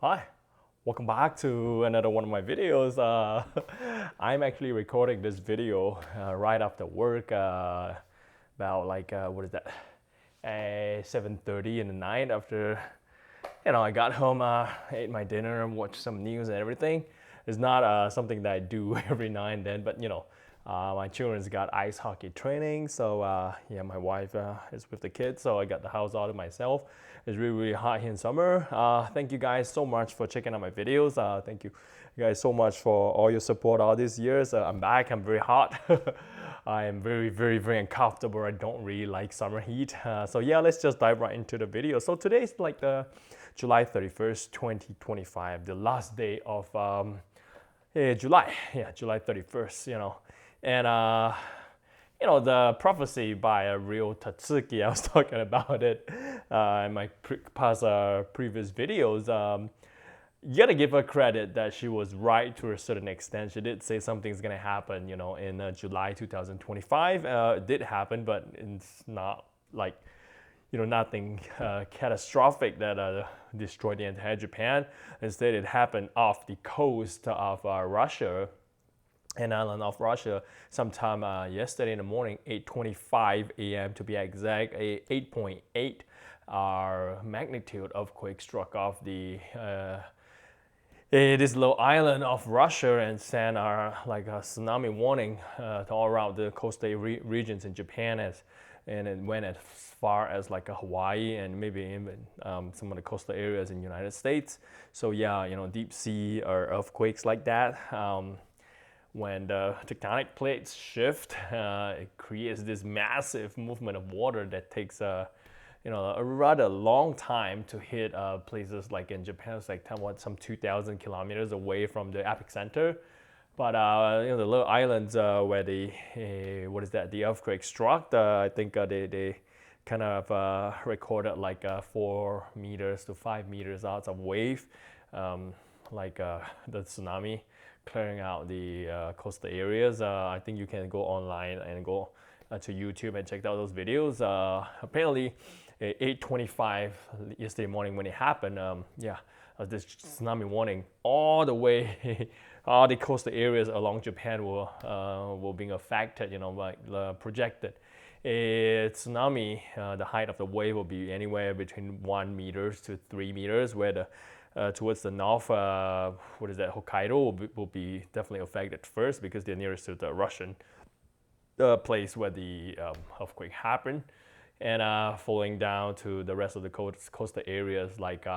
Hi, welcome back to another one of my videos. I'm actually recording this video right after work, about what is that? 7:30 in the night after I got home, ate my dinner, watched some news and everything. It's not something that I do every now and then, but my children's got ice hockey training, so yeah, my wife is with the kids, so I got the house all to myself. It's really, really hot here in summer. Thank you guys so much for checking out my videos. Thank you guys so much for all your support all these years. I'm back. I'm very hot. I am very, very, very uncomfortable. I don't really like summer heat. So yeah, let's just dive right into the video. So today's like the July 31st, 2025, the last day of July. Yeah, July 31st, And the prophecy by Ryo Tatsuki, I was talking about it in my previous videos. You gotta give her credit that she was right to a certain extent. She did say something's gonna happen, in July 2025. It did happen, but it's not like, nothing catastrophic that destroyed the entire Japan. Instead, it happened off the coast of Russia, an island of Russia, sometime yesterday in the morning, 8:25 a.m. to be exact. A 8.8 magnitude earthquake struck off this little island of Russia and sent like a tsunami warning to all around the coastal regions in Japan, and it went as far as like Hawaii and maybe even some of the coastal areas in the United States. So yeah, deep sea or earthquakes like that. When the tectonic plates shift, it creates this massive movement of water that takes a rather long time to hit places like in Japan. It's like some 2,000 kilometers away from the epicenter. But the little islands where the earthquake struck, I think they kind of recorded like 4 meters to 5 meters out of wave, the tsunami clearing out the coastal areas. I think you can go online and go to YouTube and check out those videos. Apparently, 8:25 yesterday morning when it happened, this tsunami warning all the way, all the coastal areas along Japan were being affected. Projected a tsunami, the height of the wave will be anywhere between 1 meters to 3 meters, where the towards the north, Hokkaido will be definitely affected first because they're nearest to the Russian place where the earthquake happened, and falling down to the rest of the coastal areas like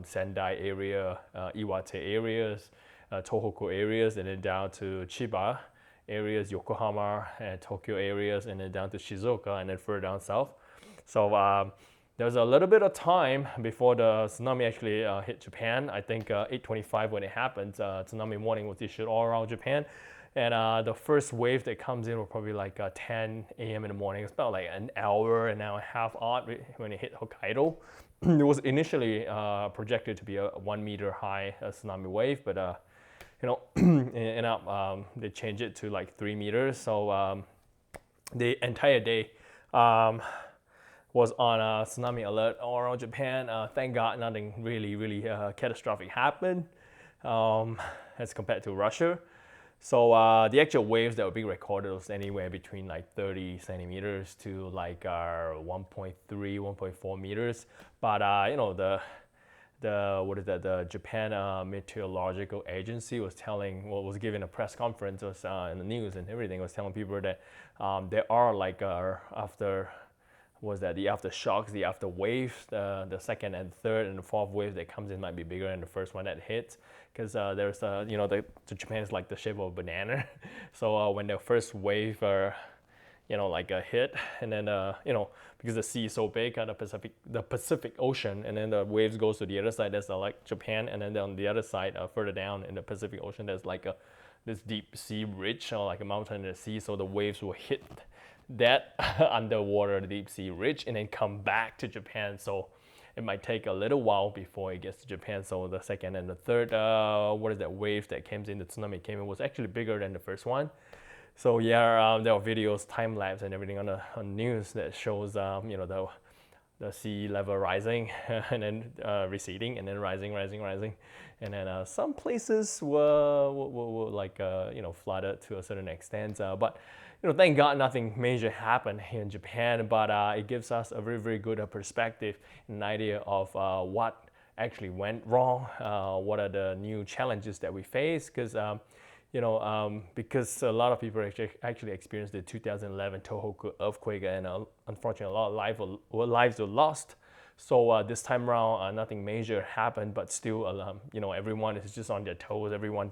Sendai area, Iwate areas, Tohoku areas, and then down to Chiba areas, Yokohama and Tokyo areas, and then down to Shizuoka, and then further down south. So there's a little bit of time before the tsunami actually hit Japan. I think 8:25 when it happened, tsunami warning was issued all around Japan. And the first wave that comes in will probably like 10 a.m. in the morning. It's about like an hour and a half odd when it hit Hokkaido. It was initially projected to be a 1 meter high tsunami wave, but they changed it to like 3 meters. So the entire day was on a tsunami alert all around Japan. Thank God nothing really, really catastrophic happened as compared to Russia. So the actual waves that were being recorded was anywhere between like 30 centimeters to like 1.3, 1.4 meters. But the Japan Meteorological Agency was giving a press conference, in the news and everything, was telling people that there are like the aftershocks, the after waves, the second and third and the fourth wave that comes in might be bigger than the first one that hits, because there's the Japan is like the shape of a banana. So when the first wave hit, and then because the sea is so big, the Pacific Ocean, and then the waves goes to the other side, that's like Japan, and then on the other side, further down in the Pacific Ocean, there's like this deep sea ridge, or like a mountain in the sea, so the waves will hit that underwater deep sea ridge and then come back to Japan. So it might take a little while before it gets to Japan. So the second and the third wave that came in, the tsunami came in, was actually bigger than the first one. So yeah, there are videos, time lapse and everything on the news that shows the sea level rising and then receding and then rising, rising, rising, and then some places were like flooded to a certain extent. But thank God nothing major happened here in Japan. But it gives us a very very good perspective, an idea of what actually went wrong, what are the new challenges that we face, because a lot of people actually experienced the 2011 Tohoku earthquake, and unfortunately, a lot of lives were lost. So this time around, nothing major happened, but still, everyone is just on their toes. Everyone,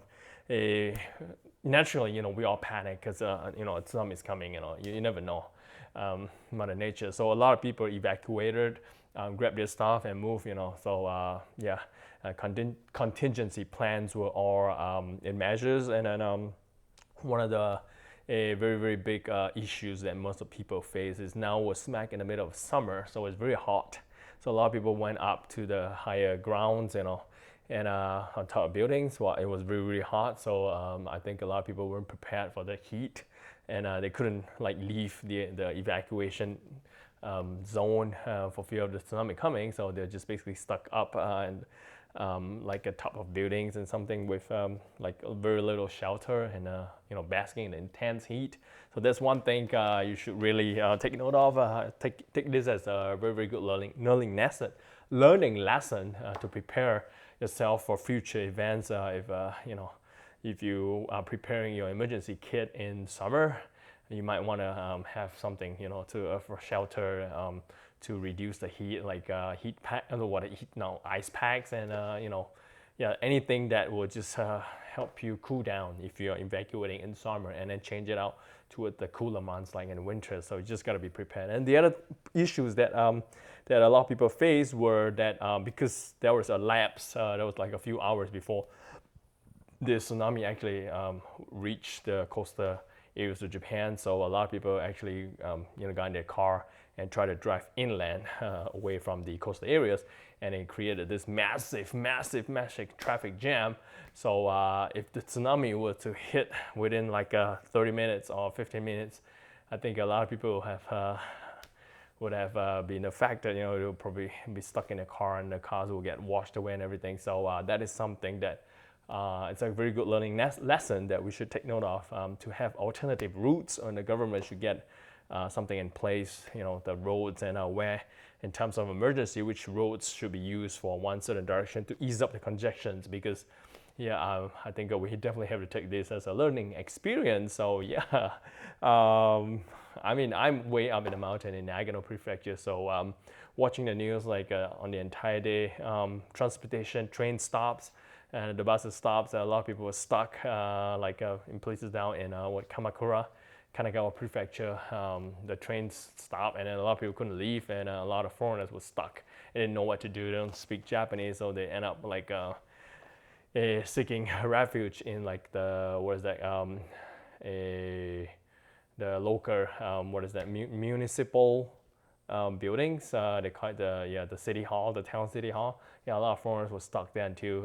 naturally, we all panic because a tsunami is coming. You never know, Mother Nature. So a lot of people evacuated, grabbed their stuff and moved. So yeah. Contingency plans were all in measures, and then one of the very very big issues that most of people face is now we're smack in the middle of summer, so it's very hot. So a lot of people went up to the higher grounds, and on top of buildings. Well, it was really really hot, so I think a lot of people weren't prepared for the heat, and they couldn't like leave the evacuation zone for fear of the tsunami coming. So they're just basically stuck up and like at top of buildings and something with like very little shelter and basking in the intense heat. So that's one thing you should really take note of. Take this as a very very good learning lesson to prepare yourself for future events. If you are preparing your emergency kit in summer, you might want to have something for shelter, to reduce the heat, like heat pack, ice packs, and anything that will just help you cool down if you're evacuating in summer, and then change it out to the cooler months like in winter. So you just got to be prepared. And the other issues that that a lot of people faced were that because there was a lapse, there was like a few hours before the tsunami actually reached the coastal areas of Japan. So a lot of people actually got in their car and tried to drive inland away from the coastal areas, and it created this massive traffic jam. So if the tsunami were to hit within like 30 minutes or 15 minutes, I think a lot of people would have been affected. They'll probably be stuck in a car, and the cars will get washed away and everything. So that is something that it's a very good learning lesson that we should take note of, to have alternative routes, and the government should get something in place, the roads, and where in terms of emergency, which roads should be used for one certain direction to ease up the congestions. Because I think we definitely have to take this as a learning experience. So I'm way up in the mountain in Nagano Prefecture, so watching the news like on the entire day, transportation, train stops, and the buses stops. A lot of people were stuck, in places down in Kamakura, Kanagawa Prefecture. The trains stopped, and then a lot of people couldn't leave, and a lot of foreigners were stuck. They didn't know what to do. They don't speak Japanese, so they end up seeking refuge in like the the local municipal buildings. They call it the city hall, the town city hall. A lot of foreigners were stuck there until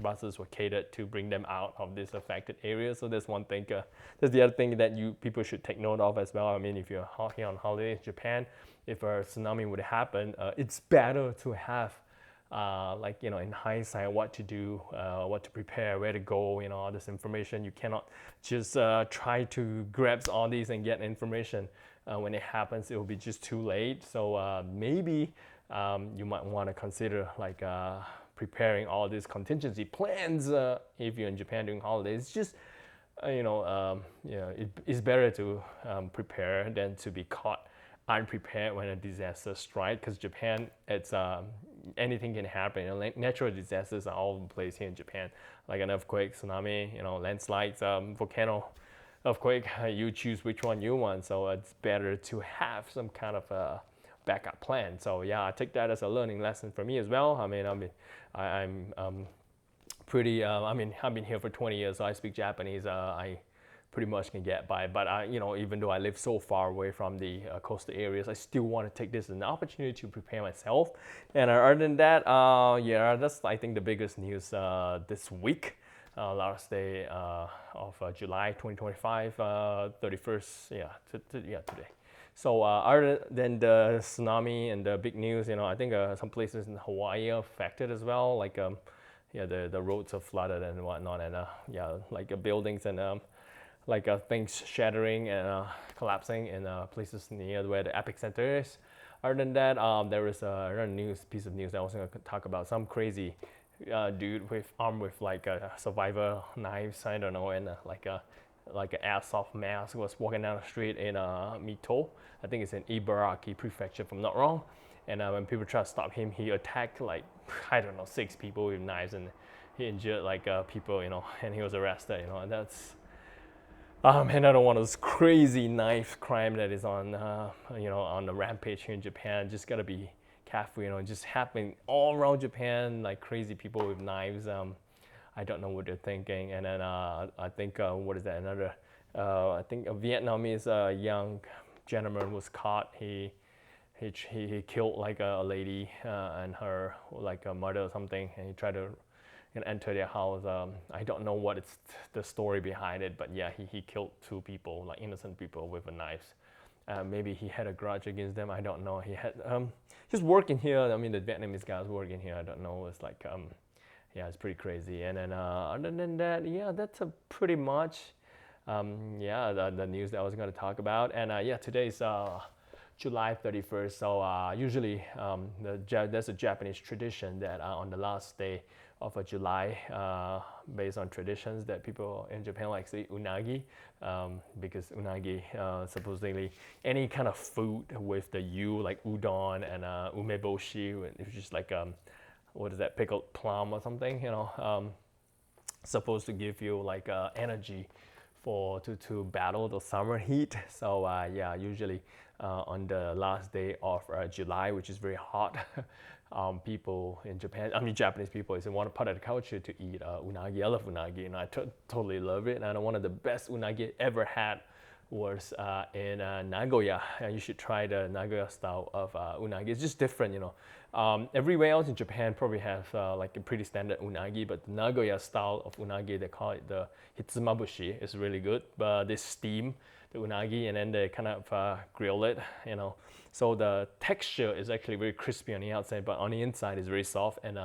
buses were catered to bring them out of this affected area. So that's one thing. That's the other thing that people should take note of as well. I mean, if you're here on holiday in Japan, if a tsunami would happen, it's better to have in hindsight, what to do, what to prepare, where to go, all this information. You cannot just try to grab all these and get information. When it happens, it will be just too late. So maybe you might want to consider preparing all these contingency plans if you're in Japan during holidays. It's just it's better to prepare than to be caught unprepared when a disaster strikes. Because Japan, it's anything can happen. Natural disasters are all over the place here in Japan, like an earthquake, tsunami, landslides, volcano, earthquake. You choose which one you want. So it's better to have some kind of a backup plan. So I take that as a learning lesson for me as well. I mean, I'm pretty. I've been here for 20 years, so I speak Japanese. I pretty much can get by. But even though I live so far away from the coastal areas, I still want to take this as an opportunity to prepare myself. And other than that, that's I think the biggest news this week. Last day of July 2025, 31st. Today. So other than the tsunami and the big news, I think some places in Hawaii are affected as well. Like yeah, the roads are flooded and whatnot, and yeah, like buildings and like things shattering and collapsing in places near where the epicenter is. Other than that, there is another piece of news that I was going to talk about. Some crazy dude with armed with like survivor knives, I don't know, and like an airsoft mask was walking down the street in Mito. I think it's in Ibaraki Prefecture, if I'm not wrong. And when people try to stop him, he attacked like I don't know 6 people with knives, and he injured like people, and he was arrested, and that's another one of those crazy knife crime that is on the rampage here in Japan. Just gotta be careful, just happening all around Japan, like crazy people with knives. I don't know what they're thinking. And then I think what is that? Another, I think a Vietnamese young gentleman was caught. He killed like a lady and her like a mother or something, and he tried to enter their house. I don't know what it's the story behind it, but yeah, he killed 2 people, like innocent people, with a knife. Maybe he had a grudge against them. I don't know. He had he's working here. I mean, the Vietnamese guy was working here. I don't know. It's like yeah, it's pretty crazy. And then other than that, yeah, that's pretty much yeah the news that I was going to talk about. And yeah, today's July 31st. So usually there's a Japanese tradition that on the last day of July, based on traditions that people in Japan like to eat unagi, because unagi supposedly any kind of food with the u like udon and umeboshi, which is just like what is that, pickled plum or something, supposed to give you like energy to battle the summer heat. So yeah, usually on the last day of July, which is very hot, people in Japan, I mean Japanese people, is one part of the culture to eat unagi. I love unagi, and I totally love it. And one of the best unagi I ever had was in Nagoya. And you should try the Nagoya style of unagi. It's just different, everywhere else in Japan probably has like a pretty standard unagi, but the Nagoya style of unagi, they call it the hitsumabushi, is really good. But they steam the unagi and then they kind of grill it, So the texture is actually very crispy on the outside, but on the inside is very soft. And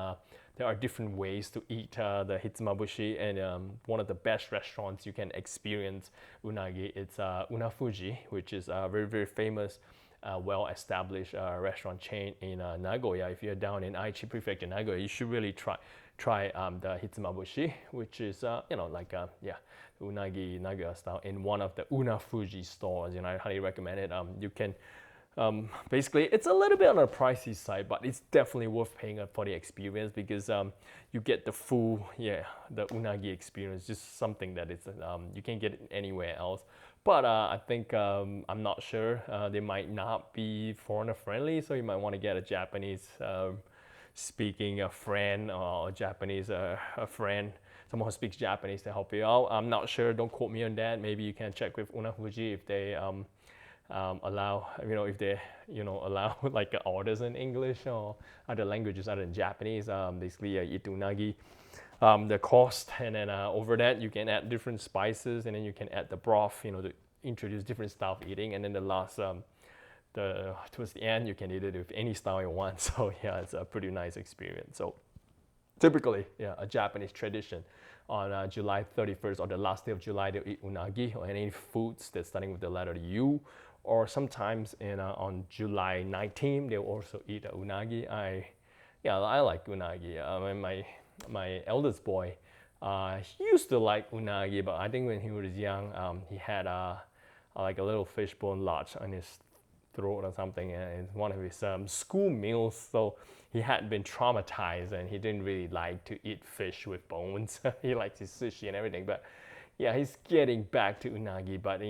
there are different ways to eat the hitsumabushi, and one of the best restaurants you can experience unagi, it's Unafuji, which is a very, very famous, well-established restaurant chain in Nagoya. If you're down in Aichi Prefecture, Nagoya, you should really try the hitsumabushi, which is like yeah, unagi Nagoya style in one of the Unafuji stores. I highly recommend it. You can basically, it's a little bit on the pricey side, but it's definitely worth paying for the experience, because you get the full, the unagi experience, just something that is you can't get it anywhere else. But I think I'm not sure. They might not be foreigner friendly, so you might want to get a Japanese speaking a friend, or Japanese a friend, someone who speaks Japanese to help you out. I'm not sure. Don't quote me on that. Maybe you can check with Unafuji if they allow, if they allow like orders in English or other languages other than Japanese. Basically, eat unagi. The cost, and then over that you can add different spices, and then you can add the broth, to introduce different style of eating. And then the last, towards the end, you can eat it with any style you want. So yeah, it's a pretty nice experience. So typically, yeah, a Japanese tradition on July 31st or the last day of July, they'll eat unagi or any foods that's starting with the letter U. Or sometimes on July 19th, they'll also eat unagi. I like unagi. My eldest boy, he used to like unagi, but I think when he was young, he had like a little fishbone lodged on his throat or something, and it's one of his school meals. So he had been traumatized, and he didn't really like to eat fish with bones. He likes his sushi and everything, but yeah, he's getting back to unagi. But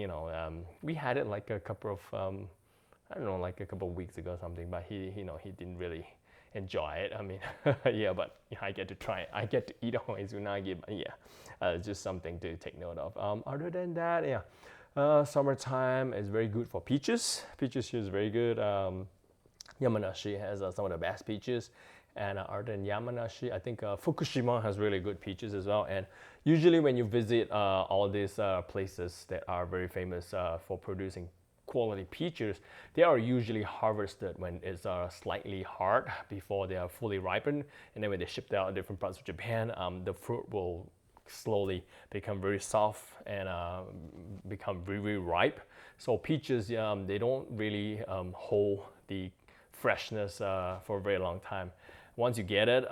we had it like a couple of I don't know, like a couple of weeks ago or something. But he didn't really enjoy it. I mean, yeah, but I get to try it. I get to eat all his unagi. But yeah, just something to take note of. Other than that, yeah, summertime is very good for peaches. Peaches here is very good. Yamanashi has some of the best peaches. And other than Yamanashi, I think Fukushima has really good peaches as well. And usually when you visit all these places that are very famous for producing quality peaches, they are usually harvested when it's slightly hard before they are fully ripened, and then when they ship out to different parts of Japan, the fruit will slowly become very soft and become very, very ripe. So peaches, they don't really hold the freshness for a very long time. Once you get it,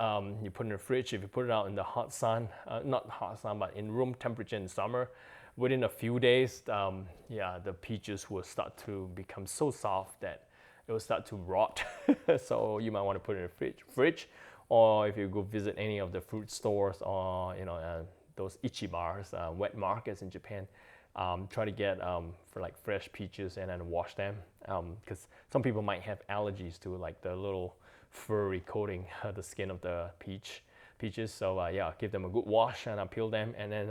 you put it in the fridge. If you put it out in the hot sun, not hot sun, but in room temperature in summer, within a few days, yeah, the peaches will start to become so soft that it will start to rot. So you might want to put it in the fridge, or if you go visit any of the fruit stores or those ichibars, wet markets in Japan, try to get for like fresh peaches and then wash them, because some people might have allergies to like the little furry coating the skin of the peaches. So yeah, give them a good wash and peel them, and then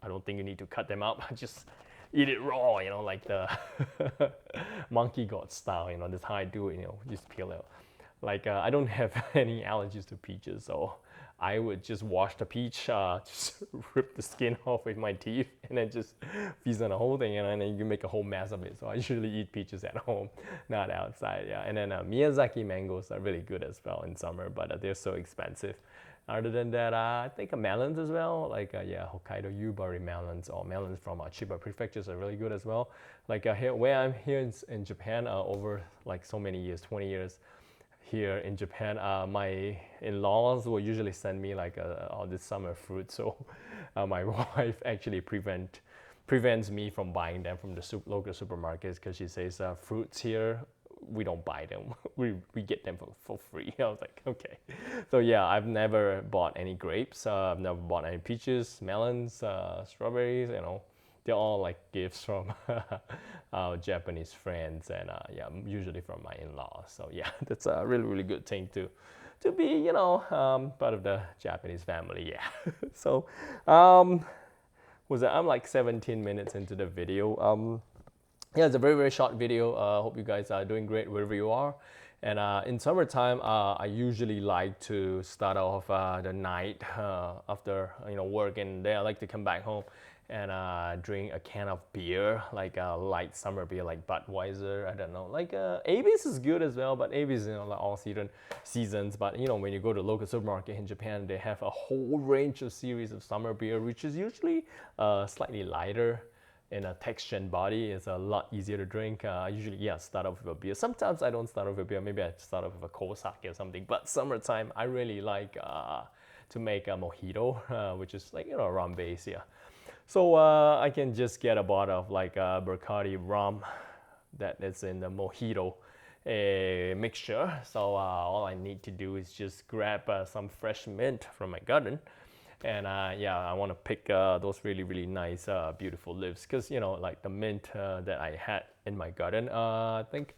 I don't think you need to cut them up. Just eat it raw, like the monkey god style. That's how I do it. Just peel it. Like I don't have any allergies to peaches, so I would just wash the peach, just rip the skin off with my teeth, and then just feast on the whole thing, and then you make a whole mess of it. So I usually eat peaches at home, not outside. Yeah, and then Miyazaki mangoes are really good as well in summer, but they're so expensive. Other than that, I think melons as well, like yeah, Hokkaido Yubari melons or melons from Chiba prefectures are really good as well. Like here, where I'm here in Japan, over like so many years, 20 years, here in Japan, my in-laws will usually send me like all this summer fruit. So my wife actually prevents me from buying them from the local supermarkets, because she says fruits here, we don't buy them. we get them for free. I was like, okay. So yeah, I've never bought any grapes. I've never bought any peaches, melons, strawberries, they're all like gifts from Japanese friends, and yeah, usually from my in-laws. So yeah, that's a really, really good thing to be, part of the Japanese family. Yeah. So I'm like 17 minutes into the video. Yeah, it's a very, very short video. Hope you guys are doing great wherever you are. And in summertime, I usually like to start off the night after work, and then I like to come back home and drink a can of beer, like a light summer beer, like Budweiser. I don't know, like Avis is good as well, but Avis, like all seasons. But when you go to a local supermarket in Japan, they have a whole range of series of summer beer, which is usually slightly lighter in a texture and body. It's a lot easier to drink. I usually start off with a beer. Sometimes I don't start off with a beer. Maybe I start off with a cold sake or something. But summertime, I really like to make a mojito, which is like rum base. Yeah. So I can just get a bottle of like Bacardi rum that is in the mojito mixture. So all I need to do is just grab some fresh mint from my garden, and yeah, I want to pick those really, really nice, beautiful leaves, because like the mint that I had in my garden, I think,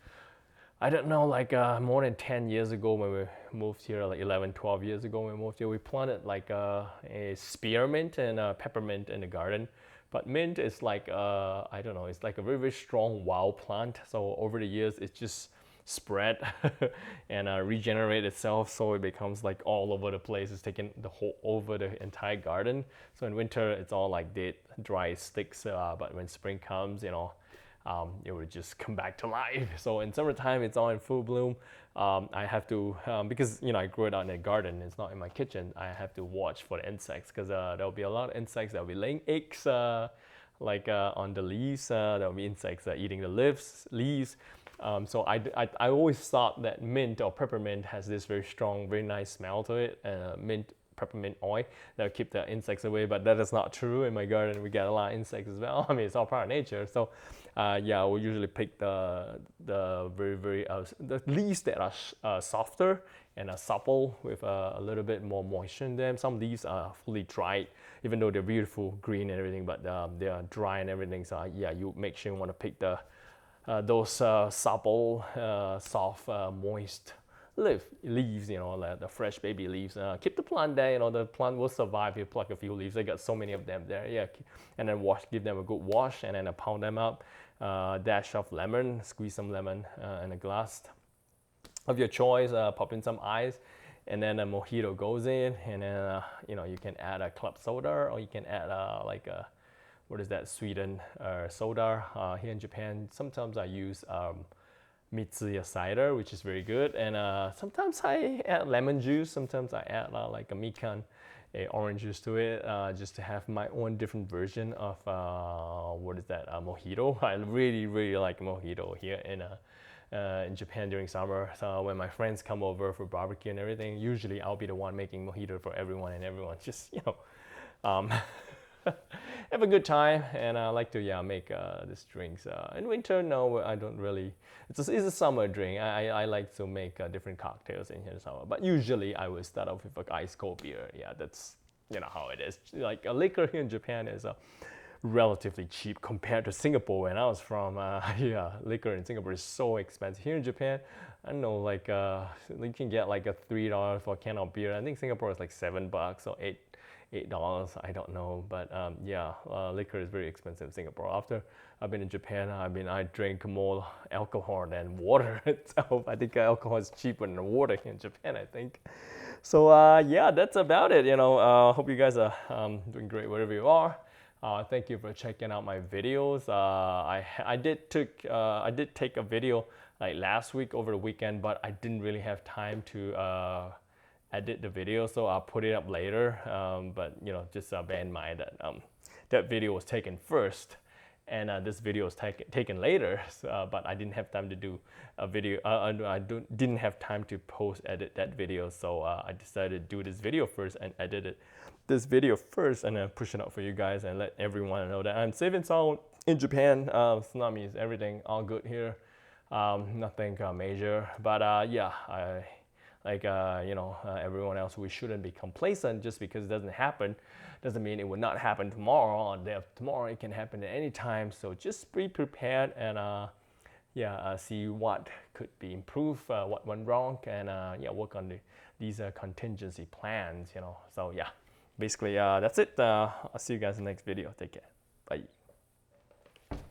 I don't know, like more than 10 years ago when we moved here, like 11, 12 years ago when we moved here, we planted like a spearmint and a peppermint in the garden. But mint is like, I don't know, it's like a very, very strong wild plant. So over the years, it's just spread and regenerate itself, so it becomes like all over the place. It's taking over the entire garden. So in winter, it's all like dead, dry sticks. But when spring comes, it would just come back to life. So in summertime, it's all in full bloom. I have to, because I grew it out in a garden, it's not in my kitchen, I have to watch for the insects, because there'll be a lot of insects that'll be laying eggs like on the leaves. There'll be insects eating the leaves. So I always thought that mint or peppermint has this very strong, very nice smell to it, mint peppermint oil that'll keep the insects away, but that is not true. In my garden, we get a lot of insects as well. I mean, it's all part of nature. So yeah, we'll usually pick the very, very the leaves that are softer and supple with a little bit more moisture in them. Some leaves are fully dried, even though they're beautiful green and everything, but they are dry and everything. So yeah, you make sure you want to pick those supple, soft, moist leaves, like the fresh baby leaves. Keep the plant there, the plant will survive if you pluck a few leaves. I got so many of them there, yeah. And then give them a good wash, and then pound them up. Dash of lemon, squeeze some lemon in a glass of your choice, pop in some ice, and then a mojito goes in, and then you can add a club soda, or you can add like a what is that, sweetened soda. Here in Japan, sometimes I use Mitsuya cider, which is very good. And sometimes I add lemon juice. Sometimes I add like a mikan, a orange juice to it, just to have my own different version of what is that, mojito. I really like mojito here in Japan during summer. So when my friends come over for barbecue and everything, usually I'll be the one making mojito for everyone, and everyone just have a good time. And I like to make these drinks. In winter, no, I don't really. It's a summer drink. I like to make different cocktails in here in summer. But usually I will start off with like ice cold beer. Yeah, that's how it is. Like a liquor here in Japan is relatively cheap compared to Singapore. When I was from, liquor in Singapore is so expensive. Here in Japan, I don't know, like you can get like a $3 for a can of beer. I think Singapore is like $7 or $8. I don't know, but liquor is very expensive in Singapore. After I've been in Japan, I drink more alcohol than water itself. I think alcohol is cheaper than water here in Japan, I think. So that's about it. Hope you guys are doing great wherever you are. Thank you for checking out my videos. I did take a video like last week over the weekend, but I didn't really have time to edit the video, so I'll put it up later. But just bear in mind that that video was taken first, and this video was taken later. But I didn't have time to do a video. Didn't have time to edit that video, so I decided to do this video first and edit this video first, and then push it out for you guys and let everyone know that I'm safe and sound in Japan. Tsunami is everything, all good here. Nothing major, but everyone else, we shouldn't be complacent. Just because it doesn't happen doesn't mean it will not happen tomorrow or the day after tomorrow. It can happen at any time, so just be prepared and see what could be improved, what went wrong, and work on these contingency plans. So basically that's it. I'll see you guys in the next video. Take care. Bye.